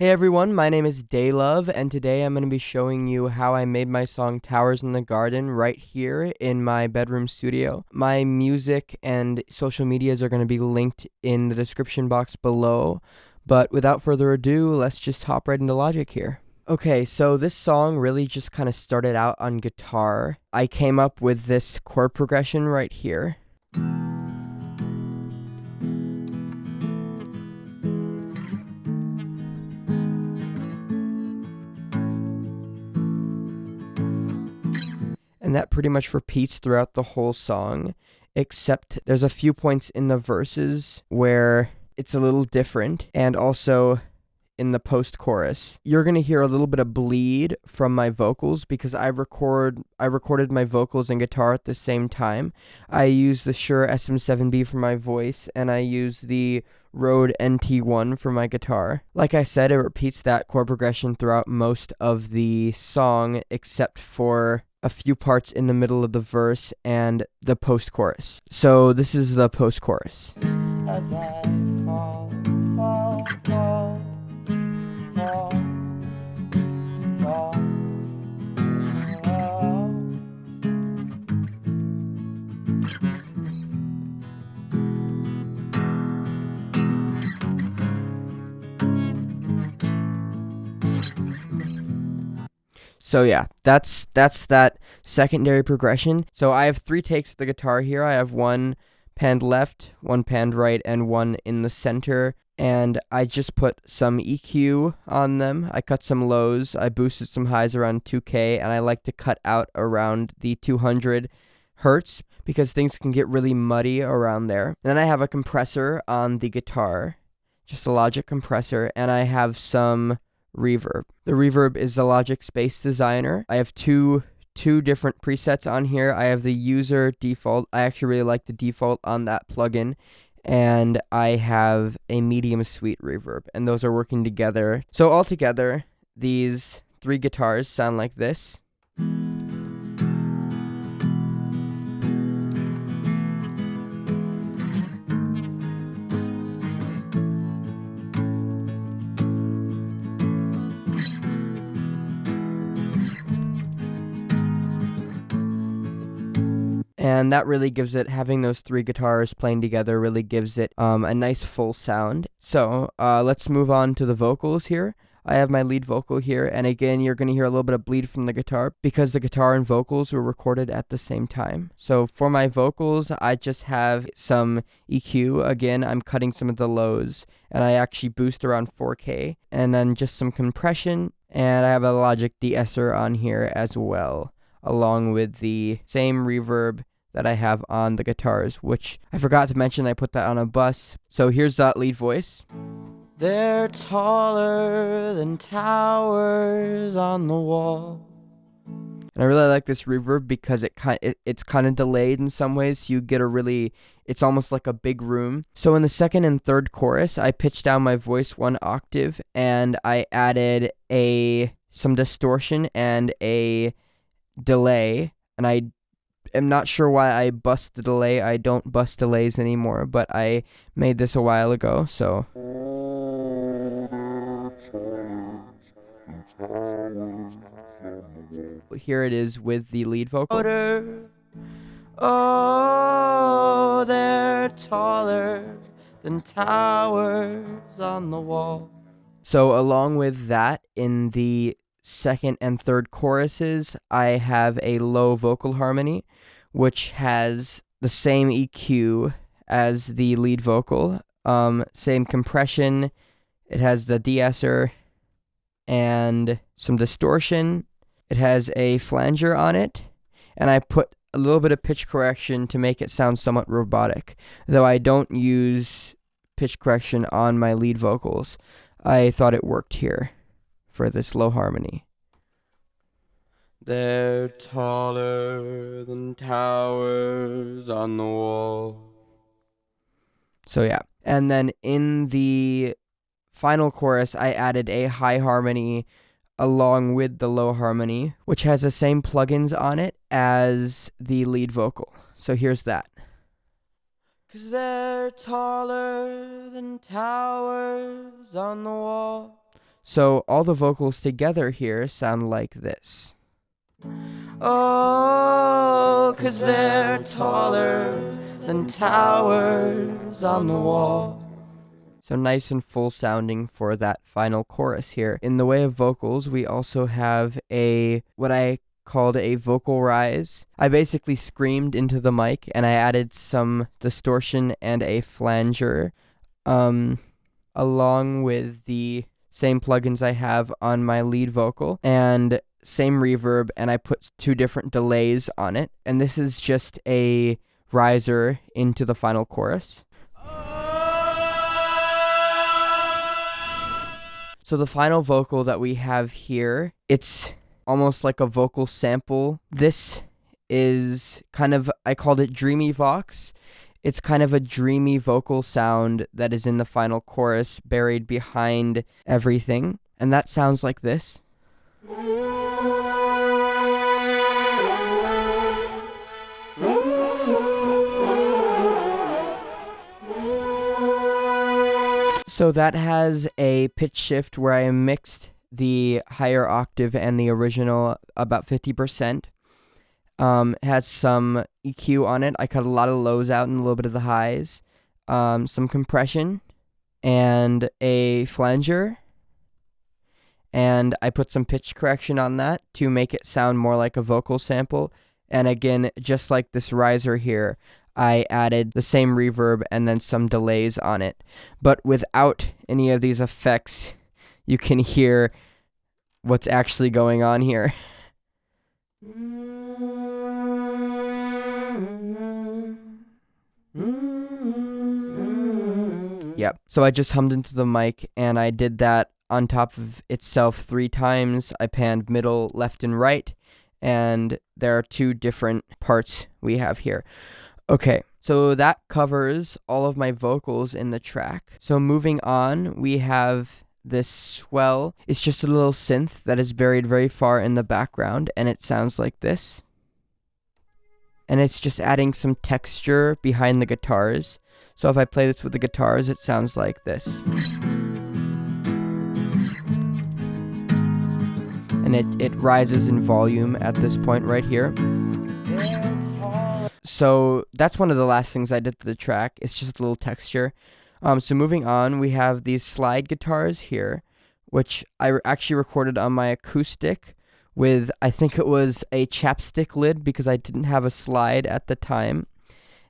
Hey everyone, my name is Daylove, and today I'm going to be showing you how I made my song Towers in the Garden right here in my bedroom studio. My music and social medias are going to be linked in the description box below, but without further ado, let's just hop right into Logic here. Okay, so this song really just kind of started out on guitar. I came up with this chord progression right here. And that pretty much repeats throughout the whole song, except there's a few points in the verses where it's a little different, and also in the post-chorus. You're going to hear a little bit of bleed from my vocals because I recorded my vocals and guitar at the same time. I use the Shure SM7B for my voice, and I use the Rode NT1 for my guitar. Like I said, it repeats that chord progression throughout most of the song, except for a few parts in the middle of the verse and the post-chorus. So this is the post-chorus. As I fall, fall, fall, fall, fall, fall. So yeah, that's that secondary progression. So I have 3 takes of the guitar here. I have one panned left, one panned right, and one in the center. And I just put some EQ on them. I cut some lows. I boosted some highs around 2K, and I like to cut out around the 200 hertz because things can get really muddy around there. And then I have a compressor on the guitar, just a Logic compressor, and I have some reverb. The reverb is the Logic Space Designer. I have two different presets on here. I have the user default. I actually really like the default on that plugin. And I have a medium sweet reverb, and those are working together. So altogether, these 3 guitars sound like this. And that really gives it, having those 3 guitars playing together really gives it a nice full sound. So let's move on to the vocals here. I have my lead vocal here, and again, you're going to hear a little bit of bleed from the guitar because the guitar and vocals were recorded at the same time. So for my vocals, I just have some EQ. Again, I'm cutting some of the lows, and I actually boost around 4K, and then just some compression, and I have a Logic de-esser on here as well, along with the same reverb that I have on the guitars, which I forgot to mention. I put that on a bus. So here's that lead voice. They're taller than towers on the wall. And I really like this reverb because it's kind of delayed in some ways. So you get it's almost like a big room. So in the second and third chorus, I pitched down my voice 1 octave, and I added some distortion and a delay, and I am not sure why I bust the delay. I don't bust delays anymore, but I made this a while ago, so. Here it is with the lead vocal. Oh, they're taller than towers on the wall. So along with that, in the second and third choruses, I have a low vocal harmony, which has the same EQ as the lead vocal, same compression. It has the de-esser and some distortion. It has a flanger on it, and I put a little bit of pitch correction to make it sound somewhat robotic, though I don't use pitch correction on my lead vocals. I thought it worked here for this low harmony. They're taller than towers on the wall. So yeah, and then in the final chorus, I added a high harmony along with the low harmony, which has the same plugins on it as the lead vocal. So here's that. 'Cause they're taller than towers on the wall. So all the vocals together here sound like this. Oh, 'cause they're taller than towers on the wall. So nice and full sounding for that final chorus here. In the way of vocals, we also have what I called a vocal rise. I basically screamed into the mic and I added some distortion and a flanger, along with the same plugins I have on my lead vocal and same reverb, and I put 2 different delays on it, and this is just a riser into the final chorus. So the final vocal that we have here, it's almost like a vocal sample. This is kind of, I called it Dreamy Vox. It's kind of a dreamy vocal sound that is in the final chorus, buried behind everything. And that sounds like this. So that has a pitch shift where I mixed the higher octave and the original about 50%. It has some EQ on it. I cut a lot of lows out and a little bit of the highs. Some compression and a flanger. And I put some pitch correction on that to make it sound more like a vocal sample. And again, just like this riser here, I added the same reverb and then some delays on it. But without any of these effects, you can hear what's actually going on here. Yep. So I just hummed into the mic and I did that on top of itself 3 times. I panned middle, left, and right. And there are 2 different parts we have here. Okay, so that covers all of my vocals in the track. So moving on, we have this swell. It's just a little synth that is buried very far in the background, and it sounds like this. And it's just adding some texture behind the guitars. So if I play this with the guitars, it sounds like this. And it rises in volume at this point right here. So that's one of the last things I did to the track. It's just a little texture. So moving on, we have these slide guitars here, which I actually recorded on my acoustic with, I think it was a chapstick lid because I didn't have a slide at the time.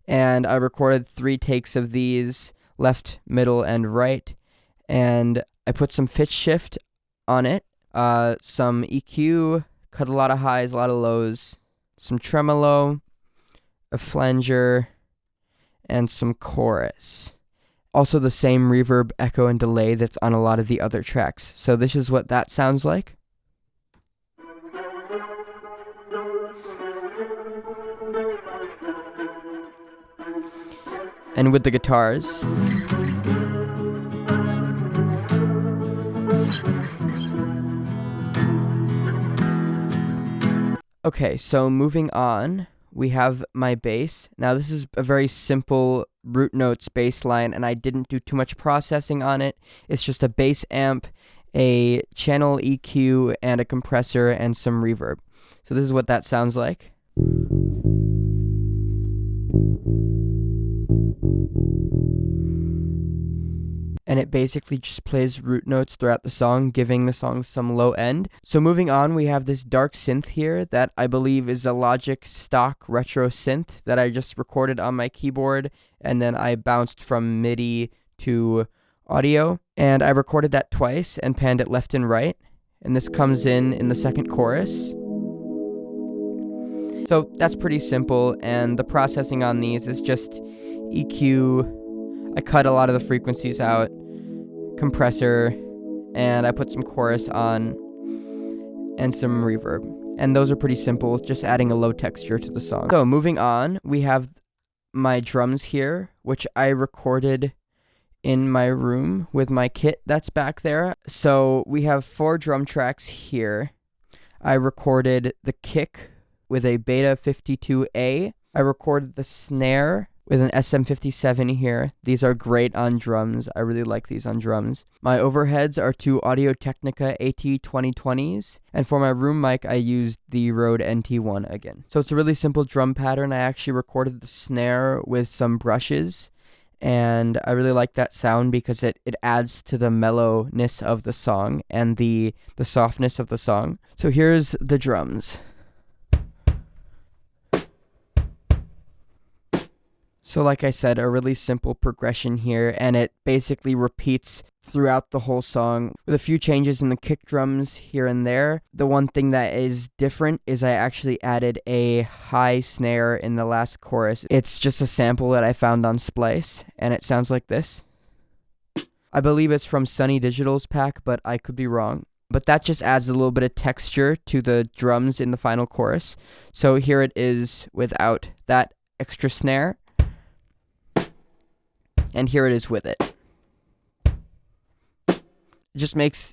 And I recorded 3 takes of these, left, middle, and right. And I put some pitch shift on it, some EQ, cut a lot of highs, a lot of lows, some tremolo, a flanger, and some chorus. Also the same reverb, echo, and delay that's on a lot of the other tracks. So this is what that sounds like. And with the guitars. Okay, so moving on, we have my bass. Now this is a very simple root notes bass line, and I didn't do too much processing on it. It's just a bass amp, a channel EQ, and a compressor, and some reverb. So this is what that sounds like. And it basically just plays root notes throughout the song, giving the song some low end. So moving on, we have this dark synth here that I believe is a Logic stock retro synth that I just recorded on my keyboard, and then I bounced from MIDI to audio. And I recorded that twice and panned it left and right. And this comes in the second chorus. So that's pretty simple, and the processing on these is just EQ. I cut a lot of the frequencies out, compressor, and I put some chorus on and some reverb. And those are pretty simple, just adding a low texture to the song. So moving on, we have my drums here, which I recorded in my room with my kit that's back there. So we have 4 drum tracks here. I recorded the kick with a Beta 52A. I recorded the snare with an SM57 here. These are great on drums. I really like these on drums. My overheads are two Audio-Technica AT2020s, and for my room mic, I used the Rode NT1 again. So it's a really simple drum pattern. I actually recorded the snare with some brushes, and I really like that sound because it adds to the mellowness of the song and the softness of the song. So here's the drums. So like I said, a really simple progression here, and it basically repeats throughout the whole song with a few changes in the kick drums here and there. The one thing that is different is I actually added a high snare in the last chorus. It's just a sample that I found on Splice, and it sounds like this. I believe it's from Sunny Digital's pack, but I could be wrong. But that just adds a little bit of texture to the drums in the final chorus. So here it is without that extra snare. And here it is with it. It just makes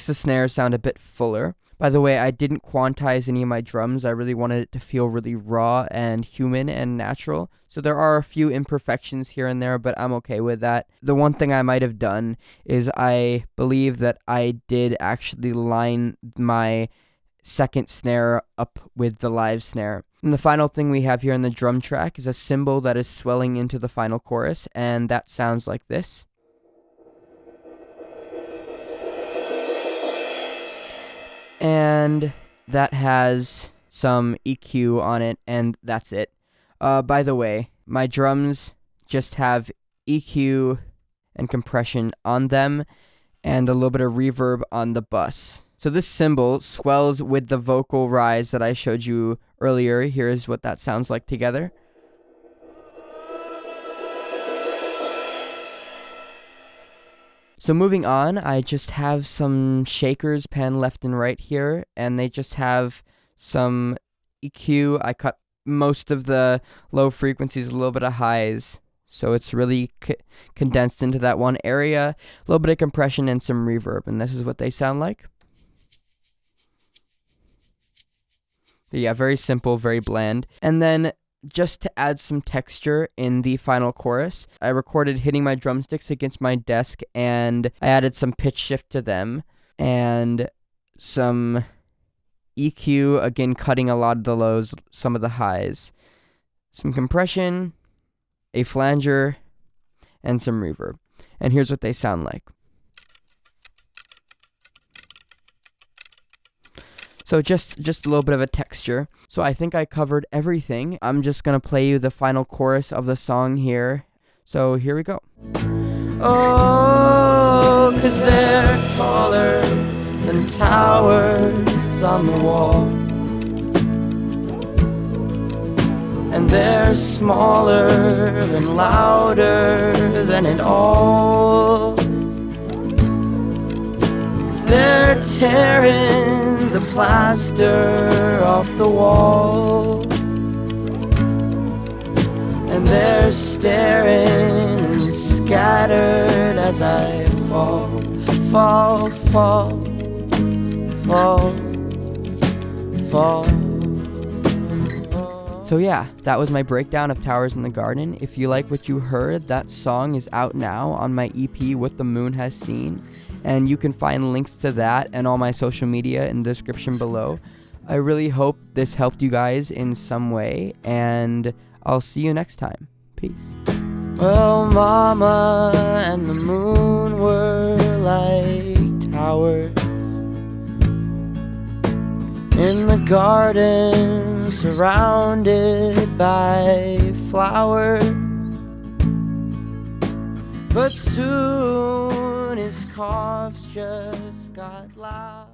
the snare sound a bit fuller. By the way, I didn't quantize any of my drums. I really wanted it to feel really raw and human and natural. So there are a few imperfections here and there, but I'm okay with that. The one thing I might have done is I believe that I did actually line my second snare up with the live snare. And the final thing we have here in the drum track is a cymbal that is swelling into the final chorus, and that sounds like this. And that has some EQ on it, and that's it. By the way, my drums just have EQ and compression on them, and a little bit of reverb on the bus. So this cymbal swells with the vocal rise that I showed you earlier. Here's what that sounds like together. So moving on, I just have some shakers pan left and right here, and they just have some EQ. I cut most of the low frequencies, a little bit of highs, so it's really condensed into that one area. A little bit of compression and some reverb, and this is what they sound like. Yeah, very simple, very bland. And then just to add some texture in the final chorus, I recorded hitting my drumsticks against my desk, and I added some pitch shift to them and some EQ, again cutting a lot of the lows, some of the highs, some compression, a flanger, and some reverb. And here's what they sound like. So just a little bit of a texture. So I think I covered everything. I'm just going to play you the final chorus of the song here. So here we go. Oh, 'cause they're taller than towers on the wall, and they're smaller and louder than it all. They're tearing the plaster off the wall, and they're staring and scattered as I fall, fall, fall, fall, fall. So yeah, that was my breakdown of Towers in the Garden. If you like what you heard, that song is out now on my EP, What the Moon Has Seen. And you can find links to that and all my social media in the description below. I really hope this helped you guys in some way, and I'll see you next time. Peace. Well, Mama and the moon were like towers in the garden, surrounded by flowers. But soon his coughs just got loud.